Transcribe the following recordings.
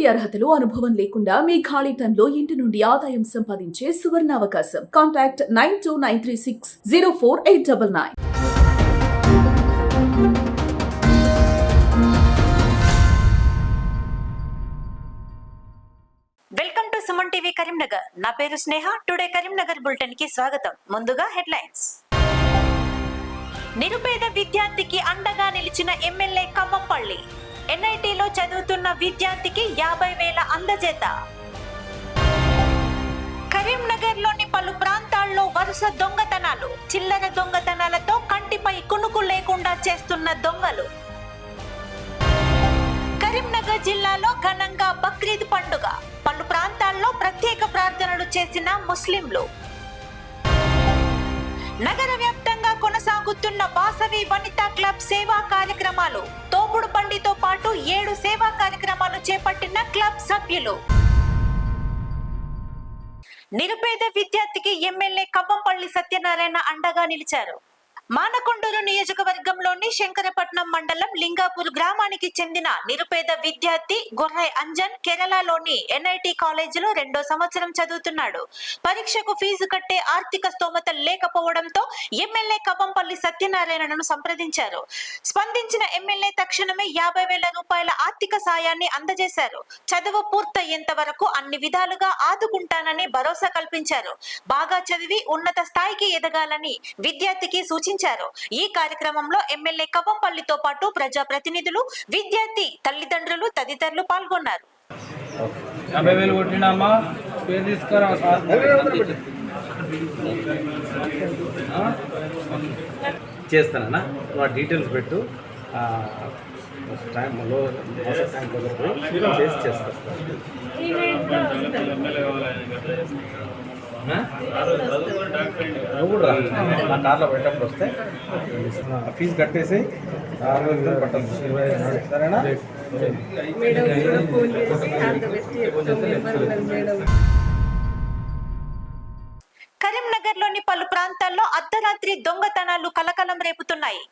ఎటువంటి అర్హతలు అనుభవం లేకుండా మీ ఖాళీ టైంలో ఇంటి నుండి ఆదాయం సంపాదించే సువర్ణ అవకాశం. Contact 9293604899. Welcome to Suman TV Karimnagar. నా పేరు స్నేహ. టుడే కరీంనగర్ బులెటిన్ కి స్వాగతం. ముందుగా హెడ్లైన్స్. నిరుపేద విద్యార్థికి అండగా నిలిచిన ఎమ్మెల్యే కవ్వంపల్లి. ఎన్ఐటీలో చదువుతున్న విద్యార్థికి 50,000 అందజేత. కరీంనగర్ లోని పలు ప్రాంతాల్లో వరుస దొంగతనాలు. చిల్లర దొంగతనాలతో కంటిపై కునుకు లేకుండా చేస్తున్న దొంగలు. కరీంనగర్ జిల్లాలో ఘనంగా బక్రీద్ పండుగ. పలు ప్రాంతాల్లో ప్రత్యేక ప్రార్థనలు చేసిన ముస్లింలు. నగర వ్యాప్తంగా కొనసాగుతున్న వాసవి వనితా క్లబ్ సేవా కార్యక్రమాలు. తోపుడు బండితో పాటు 7 సేవా కార్యక్రమాలు చేపట్టిన క్లబ్ సభ్యులు. నిరుపేద విద్యార్థికి ఎమ్మెల్యే కవ్వంపల్లి సత్యనారాయణ అండగా నిలిచారు. మానకొండూరు నియోజకవర్గంలోని శంకరపట్నం మండలం లింగాపూర్ గ్రామానికి చెందిన నిరుపేద విద్యార్థి గొర్రె అంజన్ కేరళలోని ఎన్ఐటి కాలేజీలో 2వ సంవత్సరం చదువుతున్నాడు. పరీక్షకు ఫీజు కట్టే ఆర్థిక స్తోమత లేకపోవడంతో ఎమ్మెల్యే కవ్వంపల్లి సత్యనారాయణను సంప్రదించారు. స్పందించిన ఎమ్మెల్యే తక్షణమే 50,000 రూపాయల ఆర్థిక సాయాన్ని అందజేశారు. చదువు పూర్తయ్యేంత వరకు అన్ని విధాలుగా ఆదుకుంటానని భరోసా కల్పించారు. బాగా చదివి ఉన్నత స్థాయికి ఎదగాలని విద్యార్థికి సూచించారు. ఈ కార్యక్రమంలో ఎమ్మెల్యే కవ్వంపల్లితో పాటు ప్రజాప్రతినిధులు, విద్యార్థి తల్లిదండ్రులు తదితరులు పాల్గొన్నారు. చేస్తానా డీటెయిల్స్ పెట్టు టైంలో చేసి చేసుకొస్తాను. నువ్వు కూడా నా కార్లో పెట్టప్పుడు వస్తే ఫీజు కట్టేసి 6,000 పట్టాలి. సరేనా? కరీంనగర్ లోని పలు ప్రాంతాల్లో అర్ధరాత్రి దొంగతనాలు కలకలం రేపుతున్నాయి.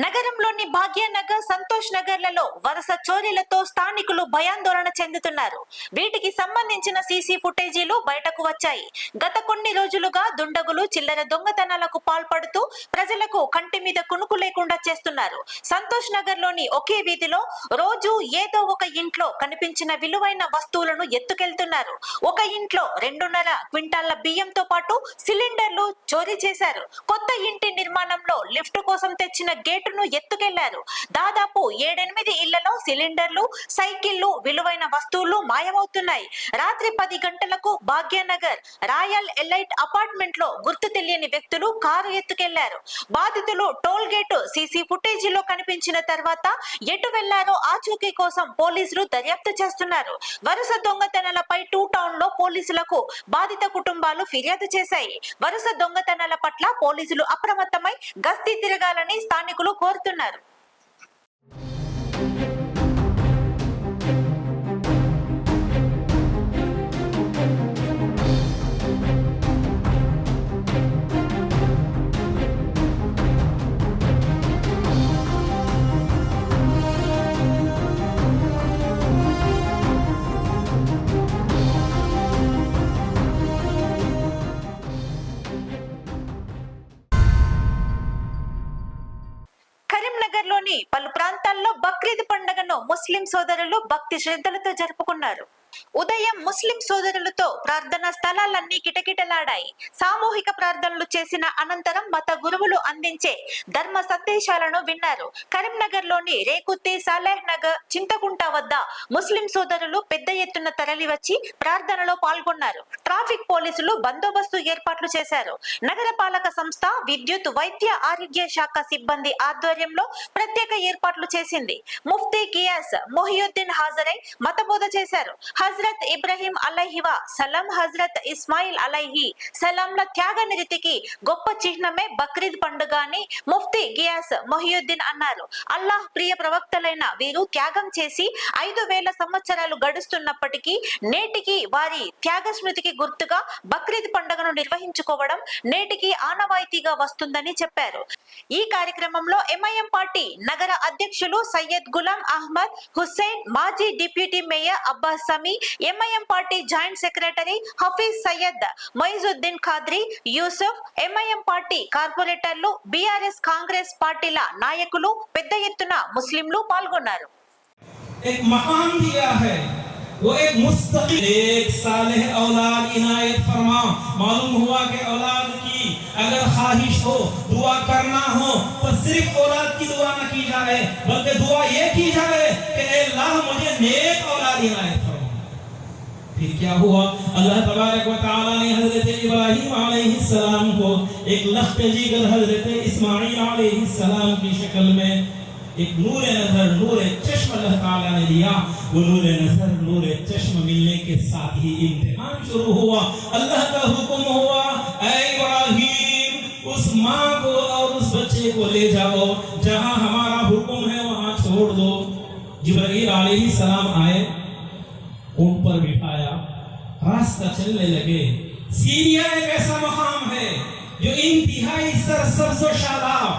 నగరంలోని భాగ్యనగర్, సంతోష్ నగర్లలో వరుస చోరీలతో స్థానికులు భయాందోళన చెందుతున్నారు. వీటికి సంబంధించిన సీసీ ఫుటేజీలు బయటకు వచ్చాయి. గత కొన్ని రోజులుగా దుండగులు చిల్లర దొంగతనాలకు పాల్పడుతూ ప్రజలకు కంటి మీద కునుకు లేకుండా చేస్తున్నారు. సంతోష్ నగర్ లోని ఒకే వీధిలో రోజు ఏదో ఒక ఇంట్లో కనిపించిన విలువైన వస్తువులను ఎత్తుకెళ్తున్నారు. ఒక ఇంట్లో 2.5 క్వింటాళ్ల బియ్యంతో పాటు సిలిండర్లు చోరీ చేశారు. కొత్త ఇంటి నిర్మాణంలో లిఫ్ట్ కోసం తెచ్చిన గేటును ఎత్తుకెళ్లారు. దాదాపు 7-8 ఇళ్లలో సిలిండర్లు, సైకిళ్లు, విలువైన వస్తువులు మాయమవుతున్నాయి. రాత్రి 10 గంటలకు భాగ్యనగర్ రాయల్ ఎలైట్ అపార్ట్మెంట్ లో గుర్తు తెలియని వ్యక్తులు కారు ఎత్తుకెళ్లారు. బాధితులు టోల్ గేటు సీసీ ఫుటేజీలో కనిపించిన తర్వాత ఎటు వెళ్లారో ఆచూకీ కోసం పోలీసులు దర్యాప్తు చేస్తున్నారు. వరుస దొంగతనాలపై 2 టౌన్ లో పోలీసులకు బాధిత కుటుంబాలు ఫిర్యాదు చేశాయి. వరుస దొంగతనాల పట్ల పోలీసులు అప్రమత్తమై గస్తీ తిరగాలని స్థానికులు కోరుతున్నారు. కరీంనగర్ లోని పలు ప్రాంతాల్లో బక్రీద్ పండుగను ముస్లిం సోదరులు భక్తి శ్రద్ధలతో జరుపుకున్నారు. ఉదయం ముస్లిం సోదరులతో ప్రార్థనా స్థలాలన్నీ కిటకిటలాడాయి. సామూహిక ప్రార్థనలు చేసిన అనంతరం మత గురువులు అందించే ధర్మ సందేశాలను విన్నారు. కరీంనగర్ లోని రేకుత్తి, సాలేహ్ నగర్, చింతకుంట వద్ద ముస్లిం సోదరులు పెద్ద ఎత్తున తరలివచ్చి ప్రార్థనలో పాల్గొన్నారు. ట్రాఫిక్ పోలీసులు బందోబస్తు ఏర్పాట్లు చేశారు. నగరపాలక సంస్థ, విద్యుత్, వైద్య ఆరోగ్య శాఖ సిబ్బంది ఆధ్వర్యంలో ప్రత్యేక ఏర్పాట్లు చేసింది. ముఫ్తీ గియాస్ మొహియుద్దీన్ హాజరై మతబోధ చేశారు. హజరత్ ఇబ్రహీం అలైహివ సలాం, హజరత్ ఇస్మాయిల్ అలైహి సలాంల త్యాగ నిరతికి గొప్ప చిహ్నమే బక్రీద్ పండుగ అని ముఫ్తీ గియాస్ మొహియుద్దీన్ అన్నారు. అల్లాహ్ ప్రియ ప్రవక్తలైన వీరు త్యాగం చేసి 5000 సంవత్సరాలు గడుస్తున్నప్పటికీ నేటికి వారి త్యాగ స్మృతికి గుర్తుగా బక్రీద్ పండుగను నిర్వహించుకోవడం నేటికి ఆనవాయితీగా వస్తుందని చెప్పారు. ఈ కార్యక్రమంలో ఎంఐఎం పార్టీ నగర అధ్యక్షులు సయ్యద్ గులాం అహ్మద్ హుస్సేన్, మాజీ deputy mayor Abbas Sami, MIM party joint secretary Hafeez Syed Moinuddin Qadri, Yusuf, MIM party కార్పొరేటర్లు, బీఆర్ఎస్ కాంగ్రెస్ పార్టీల నాయకులు, పెద్ద ఎత్తున ముస్లింలు పాల్గొన్నారు. एक मकाम दिया है, वो एक मुस्तकिल एक सालेह औलाद इनायत फरमा। मालूम हुआ कि औलाद की अगर ख्वाहिश हो, दुआ करना हो, तो सिर्फ औलाद की दुआ न की जाए, बल्कि दुआ ये की जाए कि अल्लाह मुझे नेक औलाद इनायत फरमा। फिर क्या हुआ, अल्लाह तबारक व तआला ने हजरत इब्राहीम अलैहिस्सलाम को एक लख्त जिगर हजरत इस्माईल अलैहिस्सलाम की शक्ल में एक नूर नजर, नूर चश्म अल्लाह ताला ने दिया। वो नूर नजर, नूर चश्म मिलने के साथ ही इम्तिहान शुरू हुआ। अल्लाह का हुक्म हुआ, ऐ इब्राहीम उस माँ को और उस बच्चे को ले जाओ, जहाँ हमारा हुक्म है वहाँ छोड़ दो। जिब्राईल अलैहिस्सलाम आए, ऊंट पर बिठाया, रास्ता चलने लगे। सीरिया एक ऐसा मकाम है जो इंतहाई सरसब्ज़ व शादाब,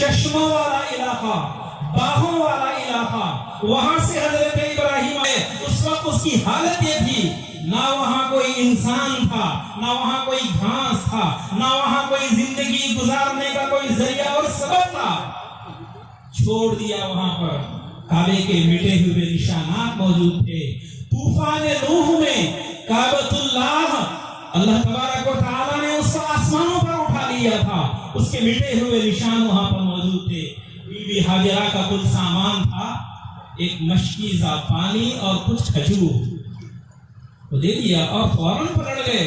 चश्मों वाला इलाका, बाहों वाला इलाका। वहां से हजरत इब्राहीम आए। उस वक्त उसकी हालत ये थी, ना वहां कोई इंसान था, ना वहां कोई घास था, ना वहां कोई जिंदगी गुजारने का कोई जरिया और सबब था। छोड़ दिया वहां पर। काबे के मिटे हुए निशानात मौजूद थे। तूफान नूह में काबतुल्लाह अल्लाह तबारक व तआला ने उसको आसमानों पर उठा लिया था। उसके मिटे हुए निशान वहां पर मौजूद थे। बीबी हाजिरा का कुछ सामान था, एक मशकीज़ा पानी और कुछ खजूर, वो दे दिया और फौरन पलट गए।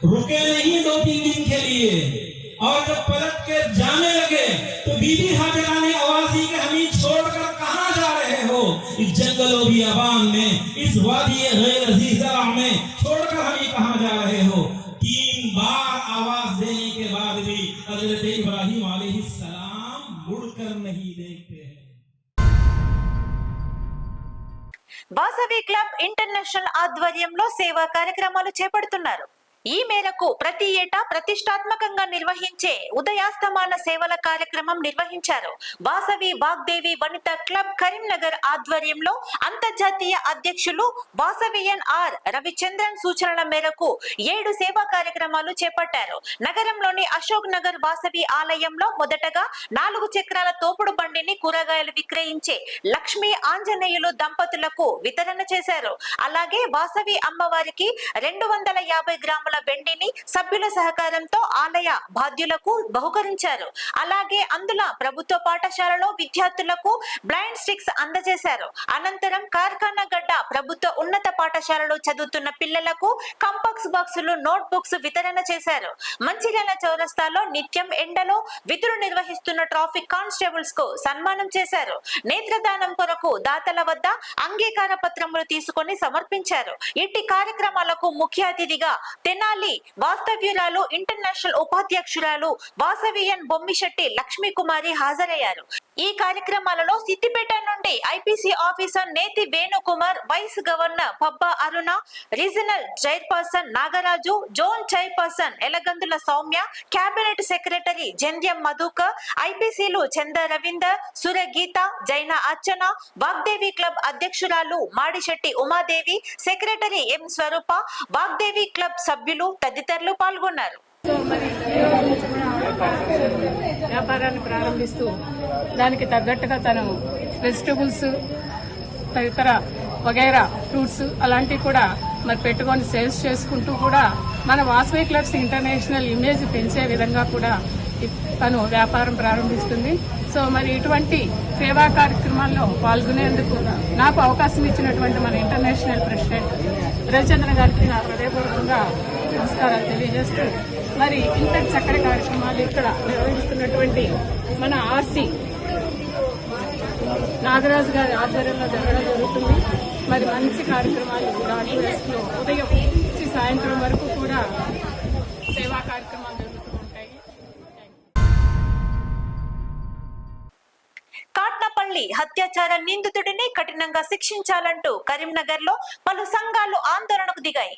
रुके नहीं 2-3 दिन के लिए। और जब पलट के जाने लगे तो बीबी हाजिरा ने आवाज दी कि हमें छोड़कर कहां जा रहे हो? इस जंगलों बियाबान में, इस वादी गैर ज़ी ज़रा में छोड़कर हमें कहां जा रहे हो? 3 बार आवाज देने के बाद भी हजरत इब्राहीम अलैहिस्सलाम मुड़कर नहीं देखते हैं। వాసవి క్లబ్ ఇంటర్నేషనల్ ఆధ్వర్యంలో సేవా కార్యక్రమాలు చేపడుతున్నారు. ఈ మేరకు ప్రతి ఏటా ప్రతిష్టాత్మకంగా నిర్వహించే ఉదయాస్తమాన సేవల కార్యక్రమం నిర్వహించారు. వాసవి వాగ్దేవి వనిత క్లబ్ కరీంనగర్ ఆధ్వర్యంలో అంతర్జాతీయ అధ్యక్షులు వాసవియన్ ఆర్ రవిచంద్రన్ సూచనల మేరకు 7 సేవా కార్యక్రమాలు చేపట్టారు. నగరంలోని అశోక్ నగర్ వాసవి ఆలయంలో మొదటగా 4 చక్రాల తోపుడు బండిని కూరగాయలు విక్రయించే లక్ష్మీ ఆంజనేయులు దంపతులకు వితరణ చేశారు. అలాగే వాసవి అమ్మవారికి 250 గ్రాముల వెండిని సభ్యుల సహకారంతో ఆలయ బాధ్యులకు బహుకరించారు. అలాగే అందుల ప్రభుత్వ పాఠశాలలో విద్యార్థులకు బ్లైండ్ స్టిక్స్ అందజేశారు. అనంతరం కార్ఖానా గడ్డ ప్రభుత్వ ఉన్నత పాఠశాలలో చదువుతున్న పిల్లలకు కంపాక్స్ బాక్సులు, నోట్ బుక్స్ వితరణ చేశారు. మంచిర్యాల చౌరస్తాలో నిత్యం ఎండలో విధులు నిర్వహిస్తున్న ట్రాఫిక్ కానిస్టేబుల్స్ కు సన్మానం చేశారు. నేత్రదానం కొరకు దాతల వద్ద అంగీకార పత్రములు తీసుకొని సమర్పించారు. ఇట్టి కార్యక్రమాలకు ముఖ్య అతిథిగా తెనాలి వాస్తవ్యురాలు ఇంటర్నేషనల్ ఉపాధ్యక్షురాలు వాసవియన్ బొమ్మిశెట్టి లక్ష్మీ కుమారి హాజరయ్యారు. ఈ కార్యక్రమాలలో సిద్దిపేట నుండి IPC officer Neti Venukumar, vice governor Pabba Aruna, regional chairperson Nagaraju, zone chairperson Elagandula Soumya, cabinet secretary Jandhyam Madhukar, ఐపీసీలు చంద రవీందర్, సురగీత, జైన అర్చన, వాగ్దేవి క్లబ్ అధ్యక్షురాలు Madishetti Umadevi, secretary M Swaroopa, Vagdevi club సభ్యులు తదితరులు పాల్గొన్నారు. వ్యాపారాన్ని ప్రారంభిస్తూ దానికి తగ్గట్టుగా తను వెజిటబుల్స్, తదితర వగైరా ఫ్రూట్స్ అలాంటివి కూడా మరి పెట్టుకొని సేల్స్ చేసుకుంటూ కూడా మన వాసవి క్లబ్స్ ఇంటర్నేషనల్ ఇమేజ్ పెంచే విధంగా కూడా తను వ్యాపారం ప్రారంభిస్తుంది. సో మరి ఇటువంటి సేవా కార్యక్రమాల్లో పాల్గొనేందుకు నాకు అవకాశం ఇచ్చినటువంటి మన ఇంటర్నేషనల్ ప్రెసిడెంట్ రవిచంద్ర గారికి నా హృదయపూర్వకంగా నమస్కారాలు తెలియజేస్తూ మరి ఇంత చక్కటి కార్యక్రమాలు ఇక్కడ నిర్వహిస్తున్నటువంటి మన ఆర్సీ నాగరాజు గారి ఆధ్వర్యంలో జరగడం జరుగుతుంది. మరి మంచి కార్యక్రమాలు రాజులో ఉదయం నుంచి సాయంత్రం వరకు కూడా సేవా కార్యక్రమాలు జరుగుతూ ఉంటాయి. కాట్నపల్లి హత్యాచార నిందితుడిని కఠినంగా శిక్షించాలంటూ కరీంనగర్ లో పలు సంఘాలు ఆందోళనకు దిగాయి.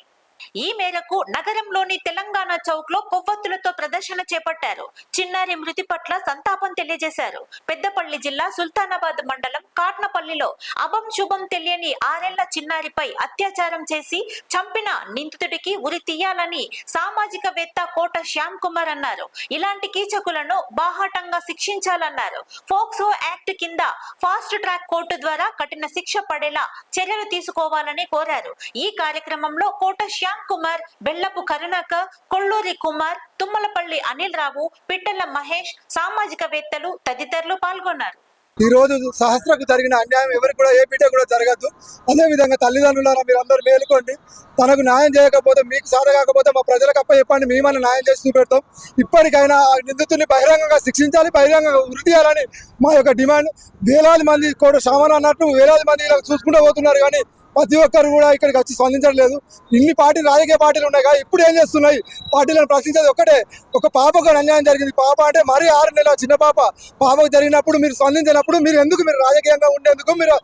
ఈ మేరకు నగరంలోని తెలంగాణ చౌక్ లో కొవ్వొత్తులతో ప్రదర్శన చేపట్టారు. చిన్నారి మృతి పట్ల సంతాపం తెలియజేశారు. పెద్దపల్లి జిల్లా సుల్తానాబాద్ మండలం కాట్నపల్లిలో అభం శుభం తెలియని 6 ఏళ్ల చిన్నారిపై అత్యాచారం చేసి చంపిన నిందితుడికి ఉరి తీయాలని సామాజికవేత్త కోట శ్యామ్ కుమార్ అన్నారు. ఇలాంటి కీచకులను బాహాటంగా శిక్షించాలన్నారు. ఫోక్సో యాక్ట్ కింద ఫాస్ట్ ట్రాక్ కోర్టు ద్వారా కఠిన శిక్ష పడేలా చర్యలు తీసుకోవాలని కోరారు. ఈ కార్యక్రమంలో కోట శ్యామ్ కుమార్, బెల్లపు కరుణాకర్, కొల్లూరి కుమార్, తుమ్మలపల్లి అనిల్ రావు, పిట్టల మహేష్, సామాజికవేత్తలు తదితరులు పాల్గొన్నారు. ఈ రోజు సహస్రకు జరిగిన అన్యాయం ఎవరికి కూడా ఏ బిడ్డ కూడా జరగద్దు. అదేవిధంగా తల్లిదండ్రులారా మీరు అందరూ మేలుకోండి. తనకు న్యాయం చేయకపోతే, మీకు సాధ కాకపోతే మా ప్రజలకు చెప్పండి, మేమన్నా న్యాయం చేసి చూపెడతాం. ఇప్పటికైనా ఆ నిందితుల్ని బహిరంగంగా శిక్షించాలి, బహిరంగంగా ఉరి తీయాలని మా యొక్క డిమాండ్. వేలాది మంది కూడా సామాన్ అన్నట్టు వేలాది మంది ఇలా చూసుకుంటూ పోతున్నారు, కానీ ప్రతి ఒక్కరు కూడా ఇక్కడికి వచ్చి స్పందించట్లేదు. ఇన్ని రాజకీయ పార్టీలు ఉన్నాయి కదా, ఇప్పుడు ఏం చేస్తున్నాయి? పార్టీలను ప్రశ్నించేది ఒకటే, ఒక పాపకు అన్యాయం జరిగింది. పాప అంటే మరీ 6 నెలల చిన్న పాపకు జరిగినప్పుడు మీరు స్పందించినప్పుడు మీరు ఎందుకు మీరు రాజకీయంగా ఉండేందుకు మీరు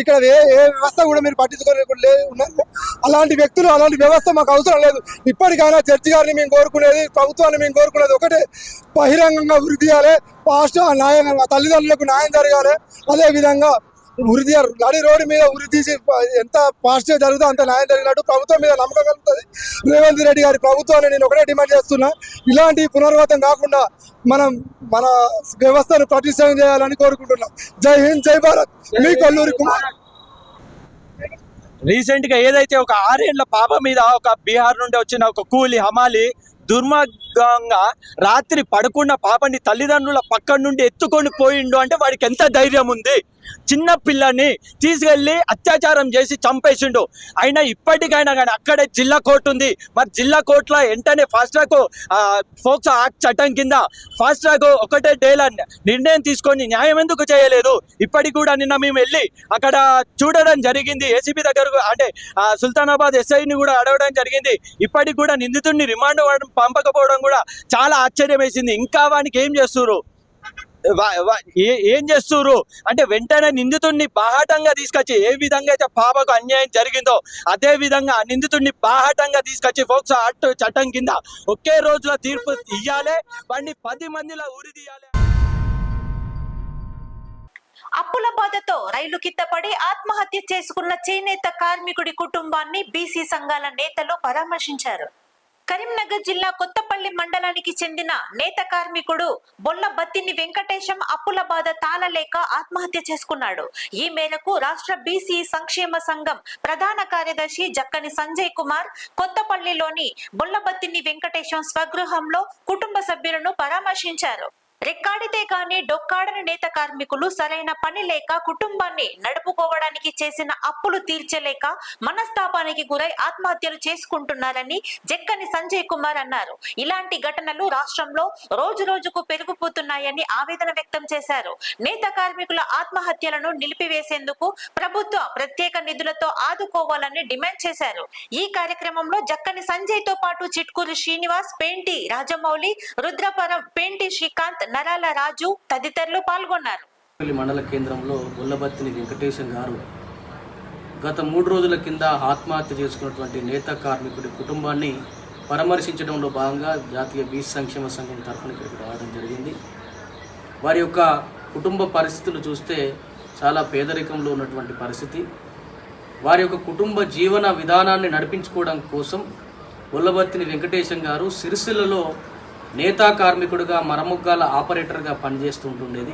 ఇక్కడ ఏ వ్యవస్థ కూడా మీరు పట్టించుకొని ఉన్నారు. అలాంటి వ్యక్తులు, అలాంటి వ్యవస్థ మాకు అవసరం లేదు. ఇప్పటికైనా చర్చి గారిని మేము కోరుకునేది, ప్రభుత్వాన్ని మేము కోరుకునేది ఒకటే, బహిరంగంగా ఉరి తీయాలి. ఫాస్ట్ న్యాయం, తల్లిదండ్రులకు న్యాయం జరగాలి. అదేవిధంగా ఉరి తీయాలి. నడి రోడ్డు మీద ఉరి తీసి ఎంత ఫాస్ట్గా జరుగుతుందో అంత న్యాయం జరిగినట్టు ప్రభుత్వం మీద నమ్మకం కలుగుతుంది. రేవంత్ రెడ్డి గారి ప్రభుత్వాన్ని నేను ఒకటే డిమాండ్ చేస్తున్నా, ఇలాంటి పునరావృతం కాకుండా మన వ్యవస్థను పటిష్టం చేయాలని కోరుకుంటున్నాం. జై హింద్, జై భారత్. మీ కొల్లూరి కుమార్. రీసెంట్ గా ఏదైతే ఒక 6 ఏళ్ల పాప మీద ఒక బీహార్ నుండి వచ్చిన ఒక కూలి హమాలి దుర్మార్గంగా రాత్రి పడుకున్న పాపని తల్లిదండ్రుల పక్కన నుండి ఎత్తుకొని పోయిండు అంటే వాడికి ఎంత ధైర్యం ఉంది? చిన్న పిల్లని తీసుకెళ్లి అత్యాచారం చేసి చంపేసిండు. అయినా ఇప్పటికైనా కానీ అక్కడే జిల్లా కోర్టు ఉంది. మరి జిల్లా కోర్టులో వెంటనే ఫాస్ట్ ట్రాక్ ఫోక్సో యాక్ట్ చట్టం కింద ఫాస్ట్ ట్రాక్ ఒకటే డేలా నిర్ణయం తీసుకొని న్యాయం ఎందుకు చేయలేదు? ఇప్పటికి కూడా నిన్న మేము వెళ్ళి అక్కడ చూడడం జరిగింది. ఏసీబీ దగ్గరకు అంటే సుల్తానాబాద్ ఎస్ఐని కూడా అడగడం జరిగింది. ఇప్పటికి కూడా నిందితుడిని రిమాండ్ పంపకపోవడం కూడా చాలా ఆశ్చర్యం వేసింది. ఇంకా వానికి ఏం చేస్తున్నారు? ఏం చేస్తున్నారు అంటే వెంటనే నిందితుడిని బాహాటంగా తీసుకొచ్చి, ఏ విధంగా అయితే పాపకు అన్యాయం జరిగిందో అదే విధంగా ఆ నిందితుడిని బాహాటంగా తీసుకొచ్చి ఫోక్సో యాక్ట్ చట్టం కింద ఒకే రోజులో తీర్పు ఇయ్యాలి. వాడిని 10 మందిలో ఉరి తీయాలి. అప్పుల బాధతో రైలు కిందపడి ఆత్మహత్య చేసుకున్న చేనేత కార్మికుడి కుటుంబాన్ని బీసీ సంఘాల నేతలు పరామర్శించారు. కరీంనగర్ జిల్లా కొత్తపల్లి మండలానికి చెందిన నేత కార్మికుడు బొల్ల బత్తిని వెంకటేశం అప్పుల బాధ తాళలేక ఆత్మహత్య చేసుకున్నాడు. ఈ మేరకు రాష్ట్ర బీసీ సంక్షేమ సంఘం ప్రధాన కార్యదర్శి జక్కని సంజయ్ కుమార్ కొత్తపల్లిలోని బొల్లబత్తిని వెంకటేశం స్వగృహంలో కుటుంబ సభ్యులను పరామర్శించారు. రెక్కాడితే గాని డొక్కాడని నేత కార్మికులు సరైన పని లేక కుటుంబాన్ని నడుపుకోవడానికి చేసిన అప్పులు తీర్చలేక మనస్తాపానికి గురై ఆత్మహత్యలు చేసుకుంటున్నారని జక్కని సంజయ్ కుమార్ అన్నారు. ఇలాంటి ఘటనలు రాష్ట్రంలో రోజు రోజుకు పెరిగిపోతున్నాయని ఆవేదన వ్యక్తం చేశారు. నేత కార్మికుల ఆత్మహత్యలను నిలిపివేసేందుకు ప్రభుత్వ ప్రత్యేక నిధులతో ఆదుకోవాలని డిమాండ్ చేశారు. ఈ కార్యక్రమంలో జక్కని సంజయ్ తో పాటు చిట్కూరు శ్రీనివాస్, పేంటి రాజమౌళి, రుద్రపురం పేంటి శ్రీకాంత్, నరాల రాజు తదితరులు పాల్గొన్నారు. మండల కేంద్రంలో బొల్లబత్తిని వెంకటేశం గారు గత 3 రోజుల కింద ఆత్మహత్య చేసుకున్నటువంటి నేత కార్మికుడి కుటుంబాన్ని పరామర్శించడంలో భాగంగా జాతీయ బీసీ సంక్షేమ సంఘం తరఫున ఇక్కడికి రావడం జరిగింది. వారి యొక్క కుటుంబ పరిస్థితులు చూస్తే చాలా పేదరికంలో ఉన్నటువంటి పరిస్థితి. వారి యొక్క కుటుంబ జీవన విధానాన్ని నడిపించుకోవడం కోసం బొల్లబత్తిని వెంకటేశం గారు సిరిసిల్లలో నేతా కార్మికుడిగా మరముగ్గాల ఆపరేటర్గా పనిచేస్తుంటుండేది.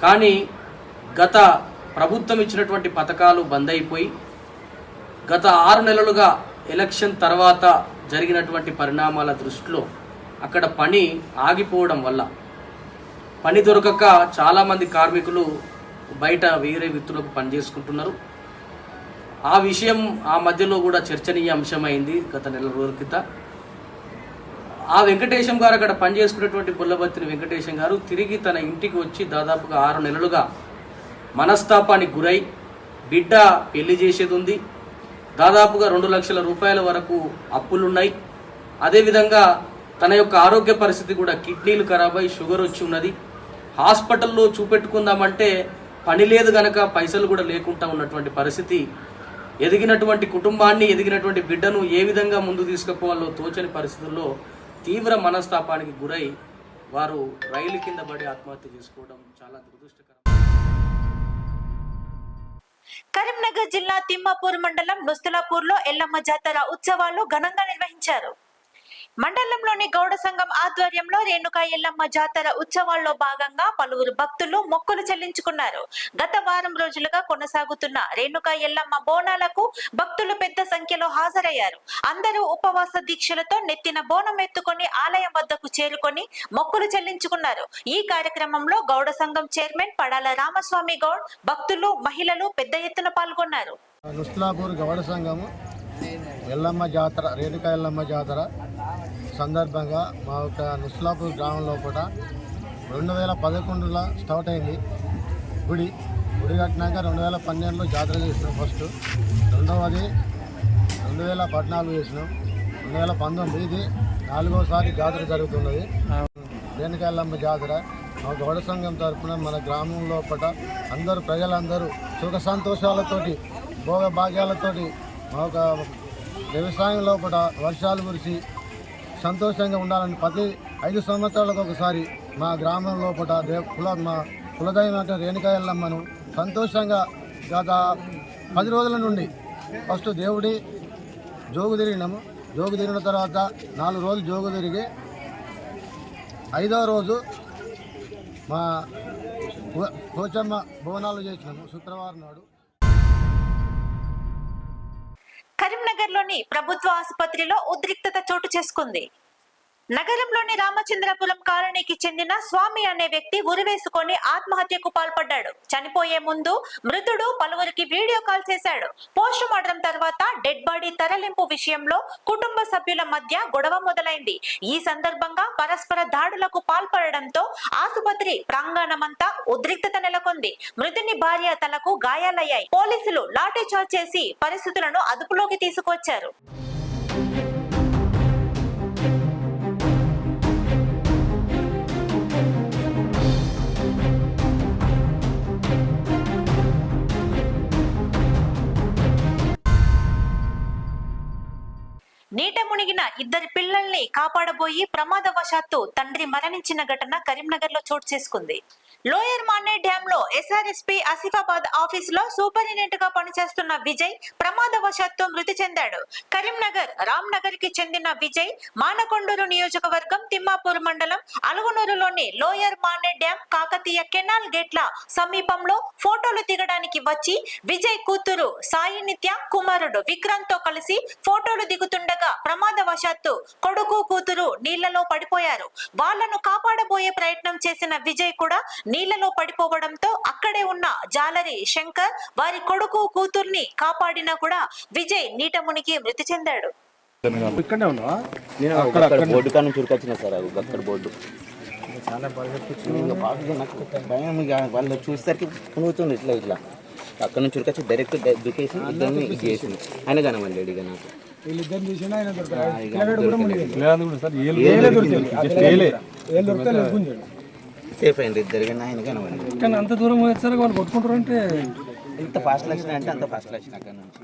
కానీ గత ప్రభుత్వం ఇచ్చినటువంటి పథకాలు బంద్ అయిపోయి గత 6 నెలలుగా ఎలక్షన్ తర్వాత జరిగినటువంటి పరిణామాల దృష్టిలో అక్కడ పని ఆగిపోవడం వల్ల పని దొరకక చాలామంది కార్మికులు బయట వేరే వ్యక్తులకు పనిచేసుకుంటున్నారు. ఆ విషయం ఆ మధ్యలో కూడా చర్చనీయ అంశమైంది గత 4 రోజుల క్రితం. ఆ వెంకటేశం గారు అక్కడ పనిచేసుకున్నటువంటి బొల్లబత్తిని వెంకటేశం గారు తిరిగి తన ఇంటికి వచ్చి దాదాపుగా 6 నెలలుగా మనస్తాపానికి గురై బిడ్డ పెళ్లి చేసేది ఉంది. దాదాపుగా 2 లక్షల రూపాయల వరకు అప్పులున్నాయి. అదేవిధంగా తన యొక్క ఆరోగ్య పరిస్థితి కూడా కిడ్నీలు ఖరాబ్ అయి షుగర్ వచ్చి ఉన్నది. హాస్పిటల్లో చూపెట్టుకుందామంటే పని లేదు గనక పైసలు కూడా లేకుండా ఉన్నటువంటి పరిస్థితి. ఎదిగినటువంటి కుటుంబాన్ని, ఎదిగినటువంటి బిడ్డను ఏ విధంగా ముందు తీసుకుపోవాలో తోచని పరిస్థితుల్లో తీవ్ర మనస్తాపానికి గురై వారు రైలు కింద పడి ఆత్మహత్య చేసుకోవడం చాలా దురదృష్టకరం. కరీంనగర్ జిల్లా తిమ్మాపూర్ మండలం నుస్తులాపూర్ లో ఎల్లమ్మ జాతర ఉత్సవాలు ఘనంగా నిర్వహించారు. మండలంలోని గౌడ సంఘం ఆధ్వర్యంలో రేణుకా ఎల్లమ్మ జాతర ఉత్సవాల్లో భాగంగా పలువురు భక్తులు మొక్కులు చెల్లించుకున్నారు. గత వారం రోజులుగా కొనసాగుతున్న రేణుకా ఎల్లమ్మ బోనాలకు భక్తులు పెద్ద సంఖ్యలో హాజరయ్యారు. అందరూ ఉపవాస దీక్షలతో నెత్తిన బోనం ఎత్తుకొని ఆలయం వద్దకు చేరుకొని మొక్కులు చెల్లించుకున్నారు. ఈ కార్యక్రమంలో గౌడ సంఘం చైర్మన్ పడాల రామస్వామి గౌడ్, భక్తులు, మహిళలు పెద్ద ఎత్తున పాల్గొన్నారు. నుస్తులాపూర్ గౌడ సంఘము ఎల్లమ్మ జాతర, రేణుకా ఎల్లమ్మ జాతర సందర్భంగా మా యొక్క నుస్తులాపూర్ గ్రామం లోపల 2011లో స్టార్ట్ అయింది గుడి కట్టినాక 2012లో జాతర చేసినాం. ఫస్ట్ రెండవది 2014 చేసినాం. 2019 ఇది 4వసారి జాతర జరుగుతున్నది. రేణుకా ఎల్లమ్మ జాతర మా గౌడ సంఘం తరఫున మన గ్రామం లోపల అందరూ ప్రజలందరూ సుఖ సంతోషాలతోటి, భోగ భాగ్యాలతోటి, మా ఒక వ్యవసాయం లోపల వర్షాలు కురిసి సంతోషంగా ఉండాలని ప్రతి 5 సంవత్సరాలకు ఒకసారి మా గ్రామం లోపల మా కులదైన రేణుకా ఎల్లమ్మను సంతోషంగా గత 10 రోజుల నుండి ఫస్ట్ దేవుడి జోగు తిరిగినాము. జోగు తిరిగిన తర్వాత 4 రోజులు జోగు తిరిగి 5వ రోజు మా పోచమ్మ బోనాలు చేసినాము శుక్రవారం నాడు. కరీంనగర్లోని ప్రభుత్వ ఆసుపత్రిలో ఉద్రిక్తత చోటు చేసుకుంది. నగరంలోని రామచంద్రపురం కాలనీకి చెందిన స్వామి అనే వ్యక్తి ఉరివేసుకొని ఆత్మహత్యకు పాల్పడ్డాడు. చనిపోయే ముందు మృతుడు పలువురికి వీడియో కాల్ చేశాడు. పోస్ట్ మార్టం తర్వాత డెడ్ బాడీ తరలింపు విషయంలో కుటుంబ సభ్యుల మధ్య గొడవ మొదలైంది. ఈ సందర్భంగా పరస్పర దాడులకు పాల్పడడంతో ఆసుపత్రి ప్రాంగణమంతా ఉద్రిక్తత నెలకొంది. మృతుని భార్య తలకు గాయాలయ్యాయి. పోలీసులు లాఠీచార్జ్ చేసి పరిస్థితులను అదుపులోకి తీసుకొచ్చారు. నీట మునిగిన 2 పిల్లల్ని కాపాడబోయి ప్రమాదవశాత్తు తండ్రి మరణించిన ఘటన కరీంనగర్ లో చోటు చేసుకుంది. లోయర్ మానే డ్యామ్ లో SRSP ఆసిఫాబాద్ ఆఫీస్ లో సూపరింటెండెంట్ గా పనిచేస్తున్న విజయ్ ప్రమాదవశాత్తు మృతి చెందాడు. కరీంనగర్ రామ్నగర్ కి చెందిన విజయ్ మానకొండూరు నియోజకవర్గం తిమ్మాపూర్ మండలం అలుగునూరులోని లోయర్ మానే డ్యామ్ కాకతీయ కెనాల్ గేట్ల సమీపంలో ఫోటోలు దిగడానికి వచ్చి విజయ్ కూతురు సాయి నిత్య, కుమారుడు విక్రాంత్ తో కలిసి ఫోటోలు దిగుతుండగా ప్రమాదవశాత్తు కొడుకు, కూతురు నీళ్లలో పడిపోయారు. వాళ్లను కాపాడబోయే ప్రయత్నం చేసిన విజయ్ కూడా నీళ్లలో పడిపోవడంతో అక్కడే ఉన్న జాలరి శంకర్ వారి కొడుకు, కూతుర్ని కాపాడినా కూడా విజయ్ నీట మునిగి మృతి చెందాడు. ఇక్కడే ఉన్నావా? నేను అక్కడ బోర్డు కానీ చురుకొచ్చిన సార్, అక్కడ బోర్డు చాలా నాకు భయం. ఇక వాళ్ళు చూసేసరికి పునుగుతుంది ఇట్లా అక్కడ నుంచి చురుకొచ్చి డైరెక్ట్ దుకేసి ఇద్దరిని ఇది చేసింది. ఆయన కనవండి ఇక నాకు సేఫ్ అయింది ఇద్దరు, కానీ ఆయన కనవండి. కానీ అంత దూరం వచ్చారు వాళ్ళు కొట్టుకుంటారు అంటే ఎంత ఫాస్ట్ వచ్చిన అంటే అంత ఫాస్ట్ వచ్చిన అక్కడ నుంచి.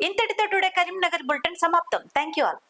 ఇంతటితో టుడే కరీంనగర్ బులెటిన్ సమాప్తం. Thank you all.